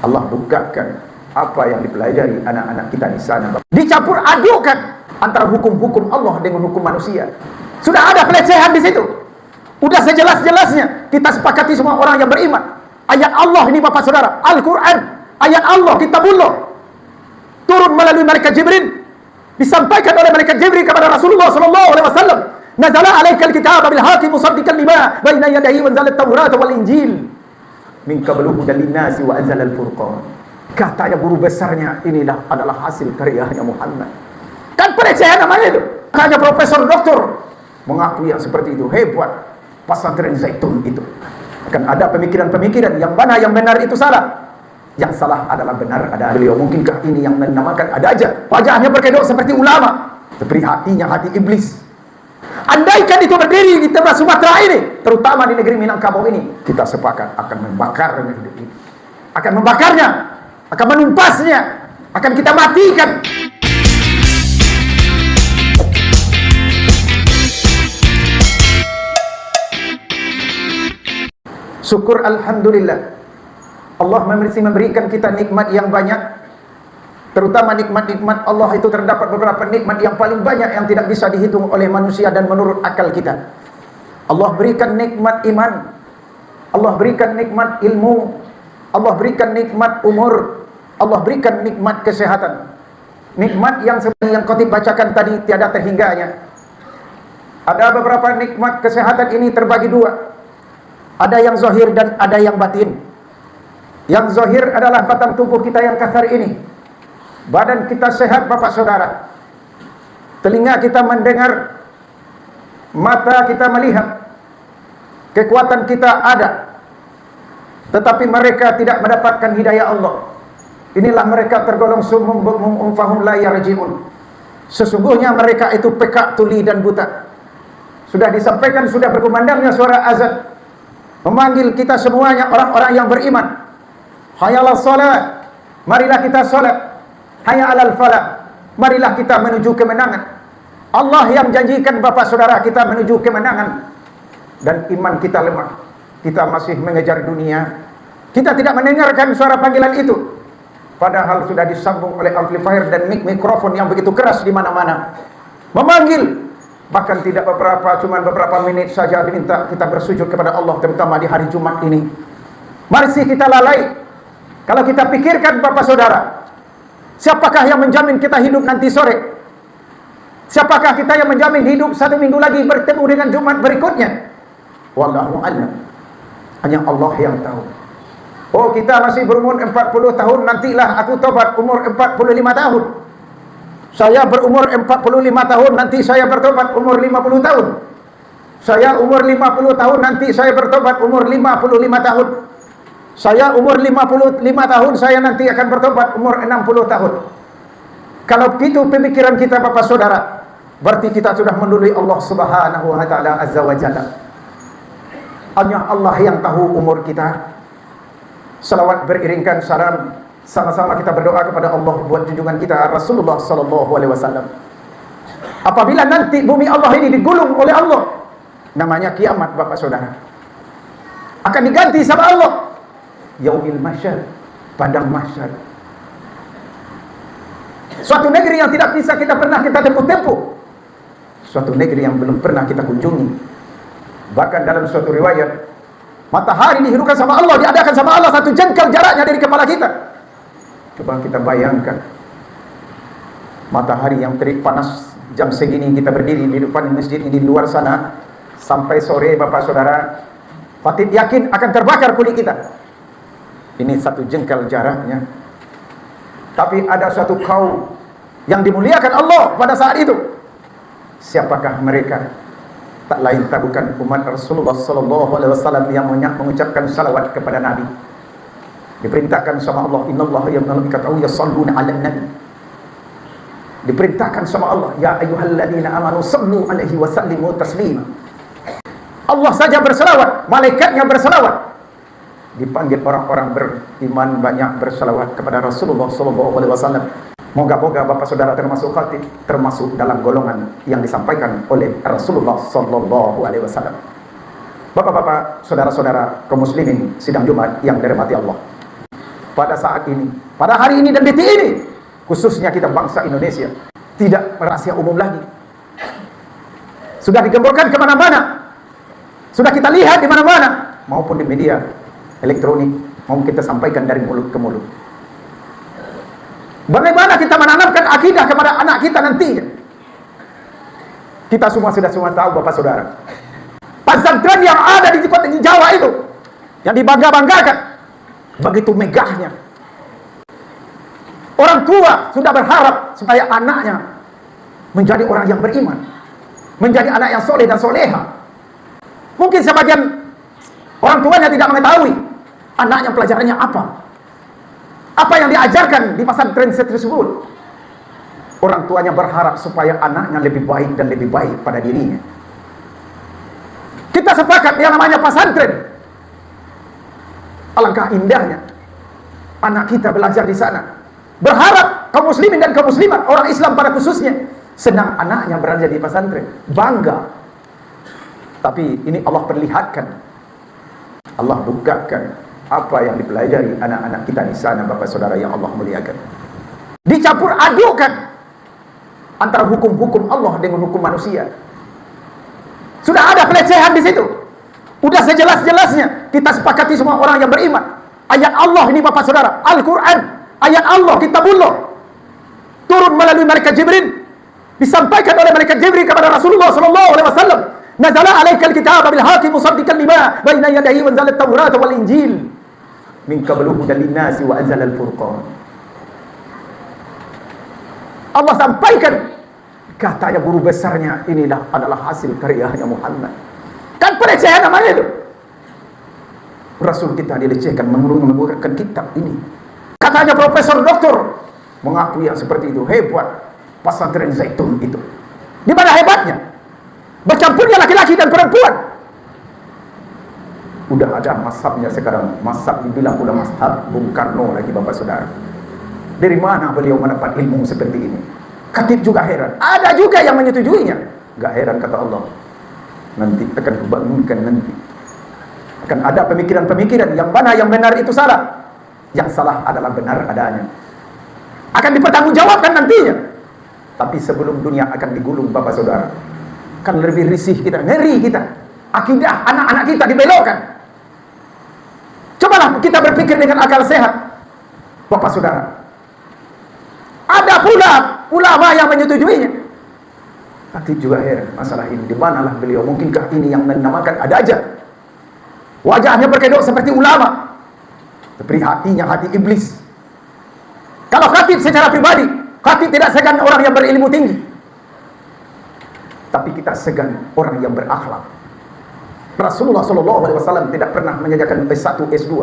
Allah bukakan apa yang dipelajari anak-anak kita di sana. Dicampur adukan antara hukum-hukum Allah dengan hukum manusia. Sudah ada pelecehan di situ. Udah sejelas-jelasnya kita sepakati semua orang yang beriman. Ayat Allah ini Bapak Saudara, Al-Quran, ayat Allah, Kitabullah, turun melalui malaikat Jibril, disampaikan oleh malaikat Jibril kepada Rasulullah SAW. Nazala alaikal kitab bil haqqi musaddiqan lima baina yadayhi wa anzala at-taurat wal injil min qablu hudan lin-nasi wa anzala al-furqan. Katanya guru besarnya, inilah adalah hasil karyanya Muhammad. Kan pelecehan namanya itu. Hanya profesor doktor mengaku yang seperti itu. Hebat pesantren Zaitun itu. Akan ada pemikiran-pemikiran yang mana yang benar itu salah, yang salah adalah benar. Ada beliau, mungkinkah ini yang menamakan? Ada aja wajahnya berkedok seperti ulama, seperti hatinya hati iblis. Andaikan itu berdiri di tengah Sumatera ini, terutama di negeri Minangkabau ini, kita sepakat akan membakarnya, akan membakarnya, akan menumpasnya, akan kita matikan. Syukur alhamdulillah, Allah memberikan kita nikmat yang banyak. Terutama nikmat-nikmat Allah itu terdapat beberapa nikmat yang paling banyak yang tidak bisa dihitung oleh manusia dan menurut akal kita. Allah berikan nikmat iman, Allah berikan nikmat ilmu, Allah berikan nikmat umur, Allah berikan nikmat kesehatan. Nikmat yang seperti yang Khatib bacakan tadi tiada terhingganya. Ada beberapa nikmat kesehatan ini terbagi dua. Ada yang zahir dan ada yang batin. Yang zahir adalah batang tubuh kita yang kasar ini. Badan kita sehat Bapak Saudara. Telinga kita mendengar, mata kita melihat, kekuatan kita ada. Tetapi mereka tidak mendapatkan hidayah Allah. Inilah mereka tergolong summum bukmum fahum la yarji'un. Sesungguhnya mereka itu pekak, tuli dan buta. Sudah disampaikan, sudah berkumandangnya suara azan memanggil kita semuanya orang-orang yang beriman. Hayya 'alas shalah, marilah kita salat. Hayya 'alal falah, marilah kita menuju kemenangan. Allah yang janjikan Bapak Saudara kita menuju kemenangan. Dan iman kita lemah, kita masih mengejar dunia. Kita tidak mendengarkan suara panggilan itu, padahal sudah disambung oleh amplifier dan mikrofon yang begitu keras di mana-mana memanggil. Bahkan tidak cuma beberapa menit saja diminta kita bersujud kepada Allah, terutama di hari Jumat ini. Masih kita lalai. Kalau kita pikirkan Bapak Saudara, siapakah yang menjamin kita hidup nanti sore? Siapakah kita yang menjamin hidup satu minggu lagi bertemu dengan Jumat berikutnya? Wallahu a'lam. Hanya Allah yang tahu. Oh, kita masih berumur 40 tahun, nantilah aku tobat umur 45 tahun. Saya berumur 45 tahun, nanti saya bertobat umur 50 tahun. Saya umur 50 tahun, nanti saya bertobat umur 55 tahun. Saya umur 55 tahun, saya nanti akan bertobat umur 60 tahun. Kalau itu pemikiran kita Bapak Saudara, berarti kita sudah mendului Allah Subhanahu wa taala azza wa jalla. Hanya Allah yang tahu umur kita. Salawat beriringkan salam, sama-sama kita berdoa kepada Allah buat junjungan kita Rasulullah sallallahu alaihi wasallam. Apabila nanti bumi Allah ini digulung oleh Allah, namanya kiamat Bapak Saudara, akan diganti sama Allah. Yaumil mahsyar, padang mahsyar. Suatu negeri yang tidak bisa pernah kita tempuh-tempuh. Suatu negeri yang belum pernah kita kunjungi. Bahkan dalam suatu riwayat, matahari dihidupkan sama Allah, diadakan sama Allah satu jengkal jaraknya dari kepala kita. Coba kita bayangkan, matahari yang terik panas jam segini kita berdiri di depan masjid ini, di luar sana sampai sore Bapak Saudara, Fatih yakin akan terbakar kulit kita. Ini satu jengkal jaraknya. Tapi ada suatu kaum yang dimuliakan Allah pada saat itu. Siapakah mereka? Tak lain tak bukan umat Rasulullah sallallahu alaihi wasallam yang mengucapkan salawat kepada Nabi. Diperintahkan sama Allah, innallaha yamlaikatahu yashalluna 'alan nabi. Diperintahkan sama Allah, ya ayyuhalladzina amanu sallu 'alaihi wa sallimu taslima. Allah saja berselawat, malaikatnya berselawat. Dipanggil orang-orang beriman banyak berselawat kepada Rasulullah sallallahu alaihi wasallam. Moga-moga Bapak Saudara termasuk khatib, termasuk dalam golongan yang disampaikan oleh Rasulullah sallallahu alaihi wasallam. Bapak-bapak, saudara-saudara kaum muslimin sidang Jumat yang dirahmati Allah. pada saat ini, pada hari ini dan detik ini, khususnya kita bangsa Indonesia, tidak rahasia umum lagi. Sudah digemborkan kemana-mana, sudah kita lihat di mana-mana, maupun di media elektronik, mau kita sampaikan dari mulut ke mulut. Bagaimana kita menanamkan akidah kepada anak kita nantinya? Kita semua sudah tahu, Bapak Saudara, pesantren yang ada di kota Jawa itu, yang dibangga-banggakan, begitu megahnya. Orang tua sudah berharap supaya anaknya menjadi orang yang beriman, menjadi anak yang soleh dan soleha. Mungkin sebagian orang tuanya tidak mengetahui anaknya pelajarannya apa yang diajarkan di pesantren tersebut. Orang tuanya berharap supaya anaknya lebih baik dan lebih baik pada dirinya. Kita sepakat yang namanya pesantren, alangkah indahnya anak kita belajar di sana. Berharap kaum muslimin dan kaum muslimat, orang Islam pada khususnya, senang anaknya berada di pesantren, bangga. Tapi ini Allah perlihatkan, Allah bukakan apa yang dipelajari anak-anak kita di sana, Bapak Saudara yang Allah muliakan. Dicampur adukan antara hukum-hukum Allah dengan hukum manusia. Sudah ada pelecehan di situ. Udah sejelas-jelasnya kita sepakati semua orang yang beriman. Ayat Allah ini, Bapak Saudara, Al-Quran, ayat Allah, kitabullah, turun melalui malaikat Jibril, disampaikan oleh malaikat Jibril kepada Rasulullah sallallahu alaihi wasallam. Nazala alaikal kitaba bil haqqi musaddiqan lima baina yadayhi wa anzala at-taurata wal injil min qablu hudan lin-nasi wa anzala al-furqan. Allah sampaikan, katanya guru besarnya, inilah adalah hasil karyanya Muhammad. Kan pelecehan namanya itu. Rasul kita dilecehkan, menggunakan kitab ini. Katanya profesor doktor mengaku yang seperti itu. Hebat pesantren Zaitun itu. Di mana hebatnya? Bercampurnya laki-laki dan perempuan. Udah ada mazhabnya sekarang. Mazhab dibilang udah mazhab Bung Karno lagi, Bapak Saudara. Dari mana beliau mendapat ilmu seperti ini? Khatib juga heran. Ada juga yang menyetujuinya. Gak heran, kata Allah, nanti akan kubangunkan nanti. Akan ada pemikiran-pemikiran yang mana yang benar itu salah, yang salah adalah benar adanya. Akan dipertanggungjawabkan nantinya. Tapi sebelum dunia akan digulung, Bapak Saudara, kan lebih risih kita, ngeri kita. Akidah anak-anak kita dibelokkan. Cobalah kita berpikir dengan akal sehat, Bapak Saudara. Ada pula ulama yang menyetujuinya. Tapi juga heran masalah ini. Di manalah beliau? Mungkinkah ini yang menamakan ada aja? Wajahnya berkedok seperti ulama, tapi hatinya hati iblis. Kalau khatib secara pribadi, khatib tidak segan orang yang berilmu tinggi, tapi kita segan orang yang berakhlak. Rasulullah SAW tidak pernah menyajikan S1, S2,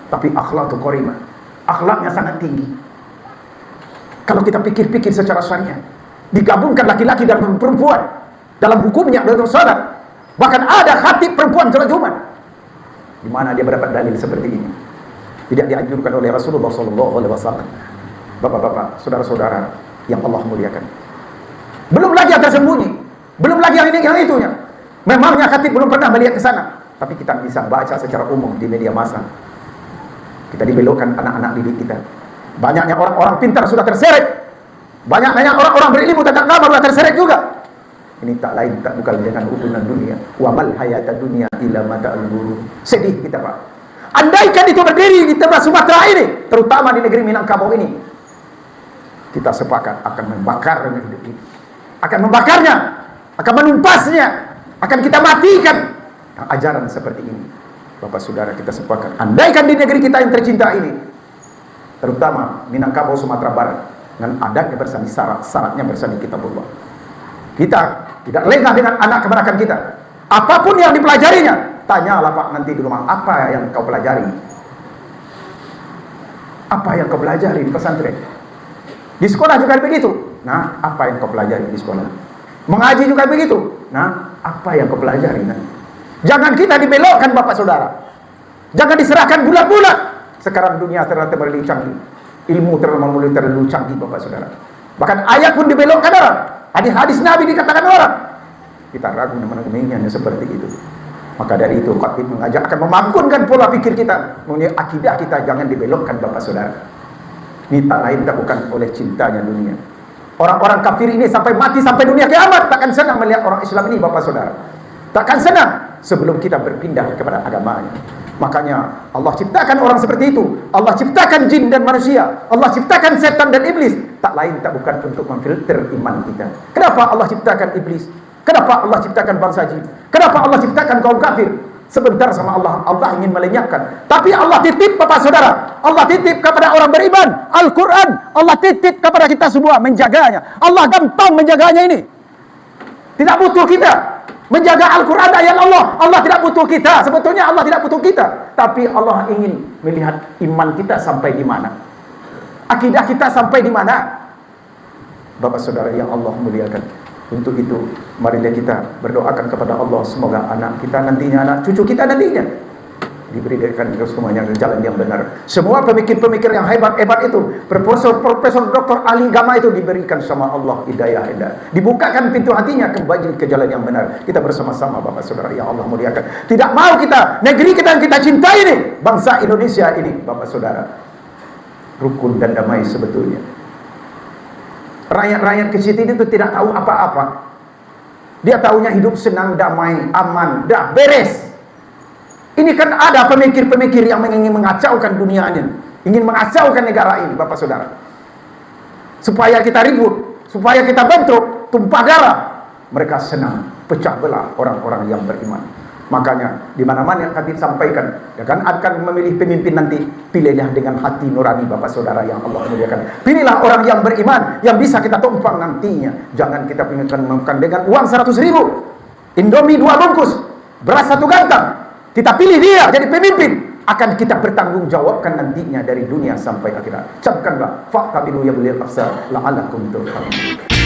tapi akhlak itu qarimah. Akhlaknya sangat tinggi. Kalau kita pikir-pikir secara syariah, digabungkan laki-laki dan perempuan dalam hukumnya adalah saudara. Bahkan ada khatib perempuan terjemahan. Di mana dia mendapat dalil seperti ini? Tidak dianjurkan oleh Rasulullah SAW. Bapak-bapak, saudara-saudara yang Allah muliakan. Belum lagi yang tersembunyi, belum lagi yang ini yang itunya. Memangnya khatib belum pernah melihat ke sana, tapi kita bisa baca secara umum di media massa. Kita dibelokkan anak-anak didik kita. Banyaknya orang-orang pintar sudah terseret. Banyaknya orang-orang berilmu tentang agama sudah terseret juga. Ini tak lain tak bukan dengan urusan dunia. Wa mal hayatad dunya illa mata'ul ghurur. Sedih kita, Pak. Andaikan itu berdiri di tempat Sumatera ini, terutama di negeri Minangkabau ini, kita sepakat akan membakarnya hidup ini. Akan membakarnya, akan menumpasnya, akan kita matikan ajaran seperti ini. Bapak Saudara, kita sepakat. Andaikan di negeri kita yang tercinta ini, terutama Minangkabau, Sumatera Barat, dengan adatnya bersani, syaratnya bersani kitabullah, kita tidak lengah dengan anak kebanyakan kita. Apapun yang dipelajarinya, tanyalah Pak nanti di rumah, apa yang kau pelajari? Apa yang kau pelajari di pesantren? Di sekolah juga begitu. Nah, apa yang kau pelajari di sekolah? Mengaji juga begitu. Nah, apa yang kau pelajari nanti? Jangan kita dibelokkan, Bapak Saudara. Jangan diserahkan bulat-bulat. Sekarang dunia terlalu canggih, ilmu terlalu canggih, Bapak Saudara. Bahkan ayat pun dibelokkan orang. Hadis-hadis Nabi dikatakan orang. Kita ragu menemuinya seperti itu. Maka dari itu khatib mengajak akan memangunkan pola pikir kita, mengenai akidah kita jangan dibelokkan Bapak Saudara. Ini tak lain tak bukan oleh cintanya dunia. Orang-orang kafir ini sampai mati sampai dunia kiamat takkan senang melihat orang Islam ini Bapak Saudara. Takkan senang sebelum kita berpindah kepada agamanya. Makanya Allah ciptakan orang seperti itu. Allah ciptakan jin dan manusia. Allah ciptakan setan dan iblis. Tak lain tak bukan untuk memfilter iman kita. Kenapa Allah ciptakan iblis? Kenapa Allah ciptakan bangsa jin? Kenapa Allah ciptakan kaum kafir? Sebentar sama Allah, Allah ingin melenyapkan. Tapi Allah titip Bapak Saudara, Allah titip kepada orang beriman Al-Quran, Allah titip kepada kita semua menjaganya. Allah gampang menjaganya ini. Tidak butuh kita menjaga Al-Quran ayat Allah. Allah tidak butuh kita. Sebetulnya Allah tidak butuh kita. Tapi Allah ingin melihat iman kita sampai di mana, akidah kita sampai di mana. Bapak Saudara yang Allah muliakan, untuk itu marilah kita berdoakan kepada Allah, semoga anak kita nantinya, anak cucu kita nantinya diberikan semuanya jalan yang benar. Semua pemikir-pemikir yang hebat-hebat itu, profesor, doktor, ahli agama itu diberikan sama Allah hidayah, dibukakan pintu hatinya kembali ke jalan yang benar. Kita bersama-sama Bapak Saudara yang Allah muliakan. Tidak mau kita, negeri kita yang kita cintai ini, bangsa Indonesia ini Bapak Saudara, rukun dan damai sebetulnya. Rakyat-rakyat kecil itu tidak tahu apa-apa. Dia tahunya hidup senang, damai, aman, dah beres. Ini kan ada pemikir-pemikir yang ingin mengacaukan dunia ini, ingin mengacaukan negara ini Bapak Saudara, supaya kita ribut, supaya kita bentrok, tumpah darah. Mereka senang pecah belah orang-orang yang beriman. Makanya di mana-mana yang kami sampaikan, ya kan, akan memilih pemimpin nanti, pilihlah dengan hati nurani Bapak Saudara yang Allah muliakan. Pilihlah orang yang beriman, yang bisa kita tumpang nantinya. Jangan kita makan dengan uang 100.000, Indomie 2 bungkus, beras 1 gantang. Kita pilih dia jadi pemimpin, akan kita bertanggung jawabkan nantinya dari dunia sampai akhirat. Camkanlah faqabilu ya ulil absar la'allakum turhamun.